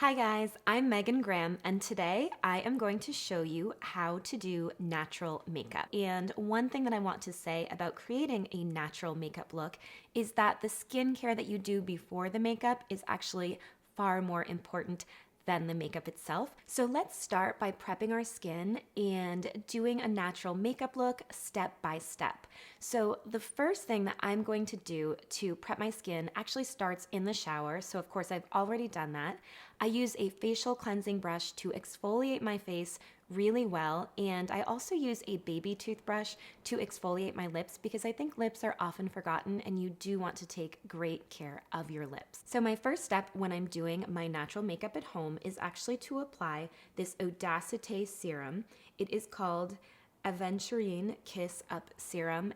Hi guys, I'm Megan Graham, and today I am going to show you how to do natural makeup. And one thing that I want to say about creating a natural makeup look is that the skincare that you do before the makeup is actually far more important than the makeup itself. So let's start by prepping our skin and doing a natural makeup look step by step. So the first thing that I'm going to do to prep my skin actually starts in the shower. So of course I've already done that. I use a facial cleansing brush to exfoliate my face really well, and I also use a baby toothbrush to exfoliate my lips because I think lips are often forgotten and you do want to take great care of your lips. So my first step when I'm doing my natural makeup at home is actually to apply this Audacité serum. It is called Aventurine Kiss Up Serum.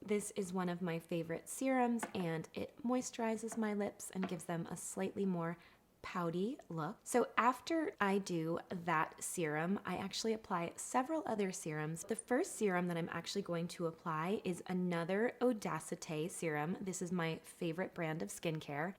This is one of my favorite serums and it moisturizes my lips and gives them a slightly more pouty look. So after I do that serum, I actually apply several other serums. The first serum that I'm actually going to apply is another Audacité serum. This is my favorite brand of skincare.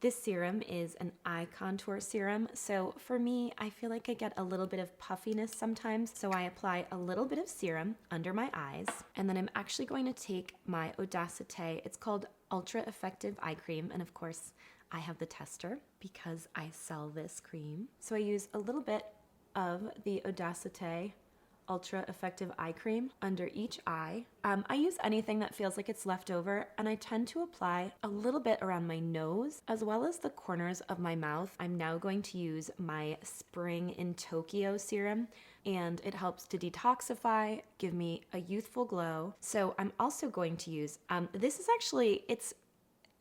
This serum is an eye contour serum, so for me, I feel like I get a little bit of puffiness sometimes, so I apply a little bit of serum under my eyes, and then I'm actually going to take my Audacité, it's called Ultra Effective Eye Cream, and of course, I have the tester because I sell this cream. So I use a little bit of the Audacité Ultra Effective Eye Cream under each eye. I use anything that feels like it's left over, and I tend to apply a little bit around my nose as well as the corners of my mouth. I'm now going to use my Spring in Tokyo serum, and it helps to detoxify, give me a youthful glow. So I'm also going to use, this is actually, it's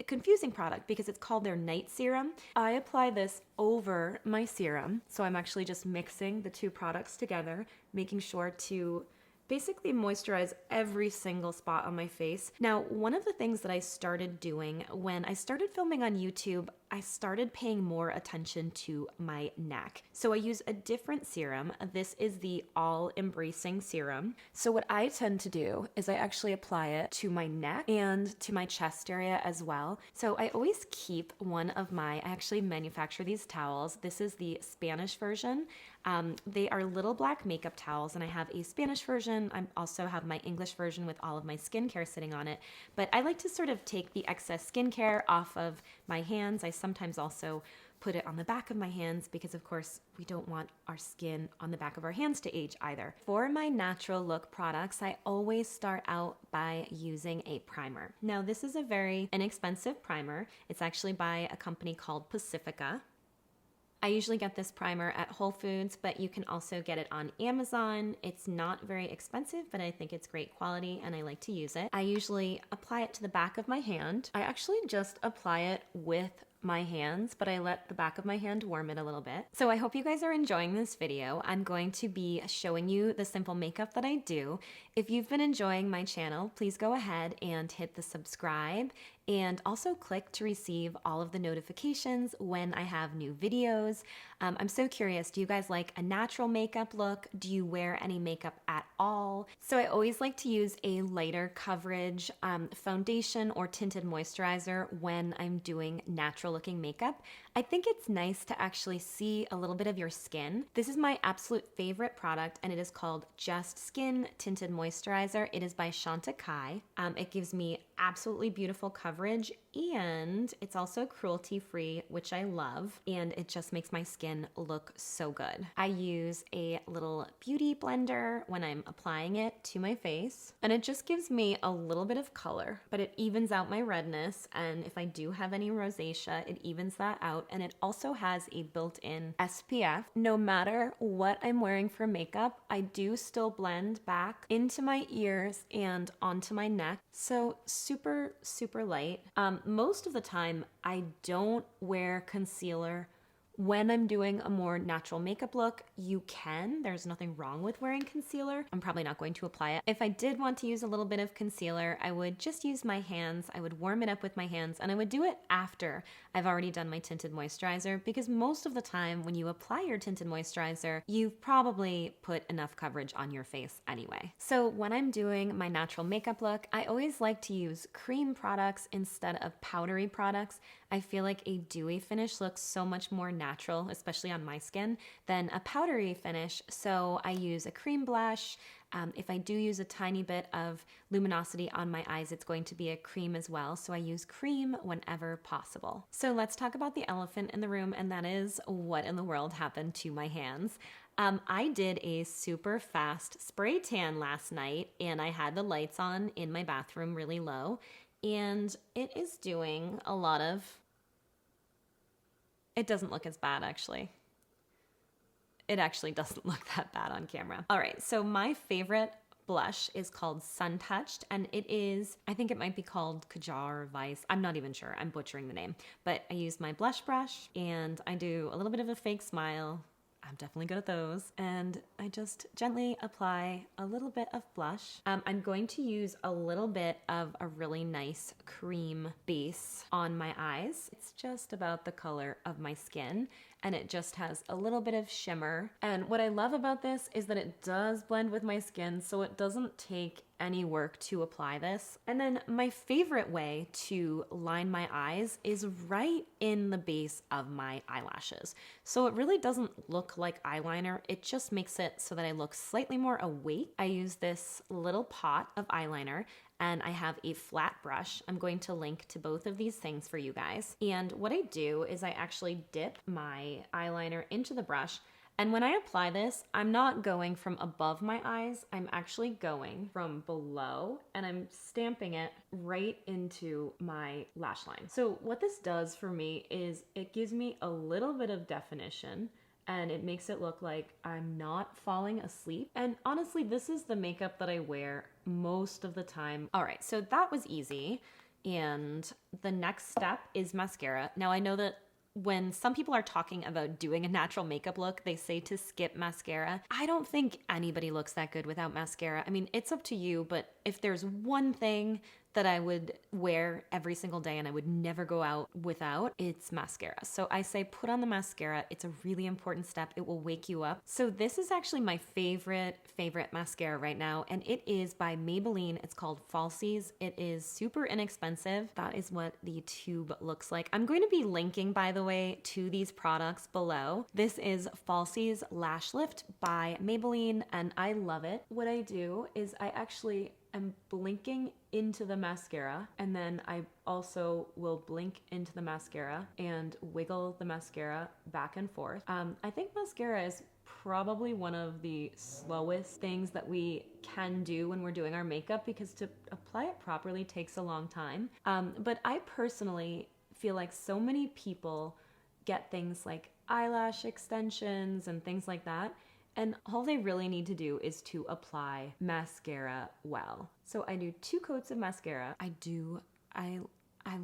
a confusing product because it's called their night serum. I apply this over my serum, so I'm actually just mixing the two products together, making sure to basically moisturize every single spot on my face. Now, one of the things that I started doing when I started filming on YouTube, I started paying more attention to my neck. So I use a different serum. This is the All Embracing Serum. So what I tend to do is I actually apply it to my neck and to my chest area as well. So I always keep one of I actually manufacture these towels. This is the Spanish version. They are little black makeup towels, and I have a Spanish version. I also have my English version with all of my skincare sitting on it. But I like to sort of take the excess skincare off of my hands. I sometimes also put it on the back of my hands because, of course, we don't want our skin on the back of our hands to age either. For my natural look products, I always start out by using a primer. Now, this is a very inexpensive primer. It's actually by a company called Pacifica. I usually get this primer at Whole Foods, but you can also get it on Amazon. It's not very expensive, but I think it's great quality and I like to use it. I usually apply it to the back of my hand. I actually just apply it with my hands, but I let the back of my hand warm it a little bit. So I hope you guys are enjoying this video. I'm going to be showing you the simple makeup that I do. If you've been enjoying my channel, please go ahead and hit the subscribe and also click to receive all of the notifications when I have new videos. I'm so curious, do you guys like a natural makeup look? Do you wear any makeup at all? So I always like to use a lighter coverage foundation or tinted moisturizer when I'm doing natural looking makeup. I think it's nice to actually see a little bit of your skin. This is my absolute favorite product, and it is called Just Skin Tinted Moisturizer. It is by Chantacaiile. It gives me absolutely beautiful coverage, and it's also cruelty-free, which I love, and it just makes my skin look so good. I use a little beauty blender when I'm applying it to my face, and it just gives me a little bit of color, but it evens out my redness, and if I do have any rosacea, it evens that out, and it also has a built-in SPF. No matter what I'm wearing for makeup, I do still blend back into my ears and onto my neck, so super, super light. Most of the time, I don't wear concealer When I'm doing a more natural makeup look, you can. There's nothing wrong with wearing concealer. I'm probably not going to apply it. If I did want to use a little bit of concealer, I would just use my hands. I would warm it up with my hands, and I would do it after I've already done my tinted moisturizer, because most of the time when you apply your tinted moisturizer, you've probably put enough coverage on your face anyway. So when I'm doing my natural makeup look, I always like to use cream products instead of powdery products. I feel like a dewy finish looks so much more natural, especially on my skin, than a powdery finish. So I use a cream blush. If I do use a tiny bit of luminosity on my eyes, it's going to be a cream as well. So I use cream whenever possible. So let's talk about the elephant in the room, and that is what in the world happened to my hands. I did a super fast spray tan last night, and I had the lights on in my bathroom really low, and it is doing a lot of... It doesn't look as bad, actually. It actually doesn't look that bad on camera. All right, so my favorite blush is called Sun Touched, and it is, I think it might be called Kajar Vice. I'm not even sure, I'm butchering the name. But I use my blush brush, and I do a little bit of a fake smile. I'm definitely good at those. And I just gently apply a little bit of blush. I'm going to use a little bit of a really nice cream base on my eyes. It's just about the color of my skin, and it just has a little bit of shimmer. And what I love about this is that it does blend with my skin, so it doesn't take any work to apply this. And then my favorite way to line my eyes is right in the base of my eyelashes. So it really doesn't look like eyeliner, it just makes it so that I look slightly more awake. I use this little pot of eyeliner, and I have a flat brush. I'm going to link to both of these things for you guys. And what I do is I actually dip my eyeliner into the brush, and when I apply this, I'm not going from above my eyes, I'm actually going from below, and I'm stamping it right into my lash line. So what this does for me is it gives me a little bit of definition, and it makes it look like I'm not falling asleep. And honestly, this is the makeup that I wear most of the time. All right, so that was easy. And the next step is mascara. Now I know that when some people are talking about doing a natural makeup look, they say to skip mascara. I don't think anybody looks that good without mascara. I mean, it's up to you, but if there's one thing that I would wear every single day and I would never go out without, it's mascara. So I say put on the mascara. It's a really important step. It will wake you up. So this is actually my favorite mascara right now, and it is by Maybelline. It's called Falsies. It is super inexpensive. That is what the tube looks like. I'm going to be linking, by the way, to these products below. This is Falsies Lash Lift by Maybelline, and I love it. What I do is I actually am blinking into the mascara, and then I also will blink into the mascara and wiggle the mascara back and forth. I think mascara is probably one of the slowest things that we can do when we're doing our makeup, because to apply it properly takes a long time. But I personally feel like so many people get things like eyelash extensions and things like that, and all they really need to do is to apply mascara well. So I do 2 coats of mascara. I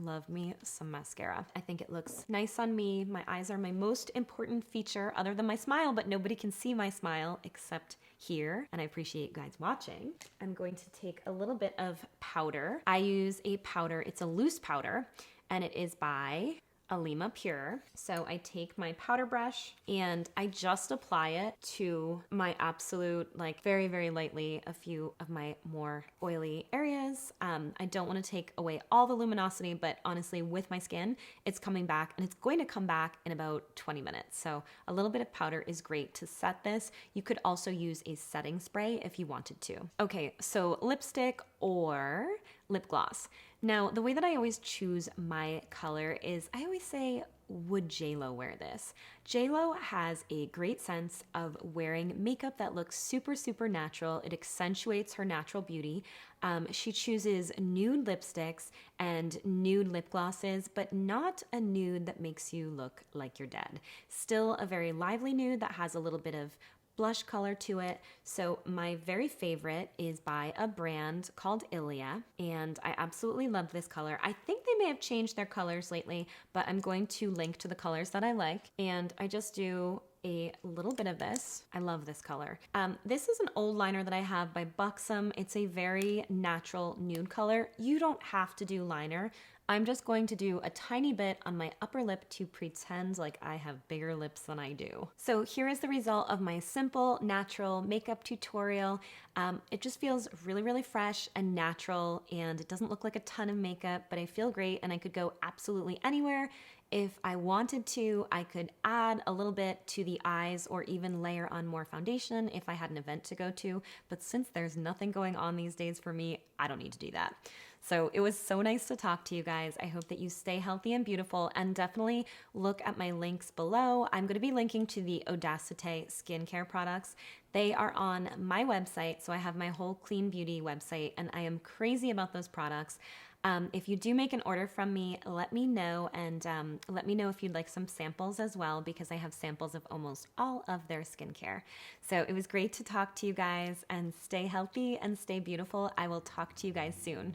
love me some mascara. I think it looks nice on me. My eyes are my most important feature other than my smile, but nobody can see my smile except here, and I appreciate you guys watching. I'm going to take a little bit of powder. I use a powder, it's a loose powder, and it is by Alima Pure. So I take my powder brush and I just apply it to my absolute, like very, very lightly, a few of my more oily areas. I don't want to take away all the luminosity, but honestly with my skin, it's coming back, and it's going to come back in about 20 minutes. So a little bit of powder is great to set this. You could also use a setting spray if you wanted to. Okay, so lipstick or lip gloss. Now, the way that I always choose my color is I always say, would JLo wear this? JLo has a great sense of wearing makeup that looks super, super natural. It accentuates her natural beauty. She chooses nude lipsticks and nude lip glosses, but not a nude that makes you look like you're dead. Still a very lively nude that has a little bit of blush color to it. So my very favorite is by a brand called Ilia, and I absolutely love this color. I think they may have changed their colors lately, but I'm going to link to the colors that I like. And I just do a little bit of this. I love this color. This is an old liner that I have by Buxom. It's a very natural nude color. You don't have to do liner. I'm just going to do a tiny bit on my upper lip to pretend like I have bigger lips than I do. So here is the result of my simple, natural makeup tutorial. It just feels really, really fresh and natural, and it doesn't look like a ton of makeup, but I feel great and I could go absolutely anywhere. If I wanted to, I could add a little bit to the eyes or even layer on more foundation if I had an event to go to. But since there's nothing going on these days for me, I don't need to do that. So it was so nice to talk to you guys. I hope that you stay healthy and beautiful, and definitely look at my links below. I'm going to be linking to the Audacité skincare products. They are on my website, so I have my whole clean beauty website, and I am crazy about those products. If you do make an order from me, let me know, and let me know if you'd like some samples as well, because I have samples of almost all of their skincare. So it was great to talk to you guys, and stay healthy and stay beautiful. I will talk to you guys soon.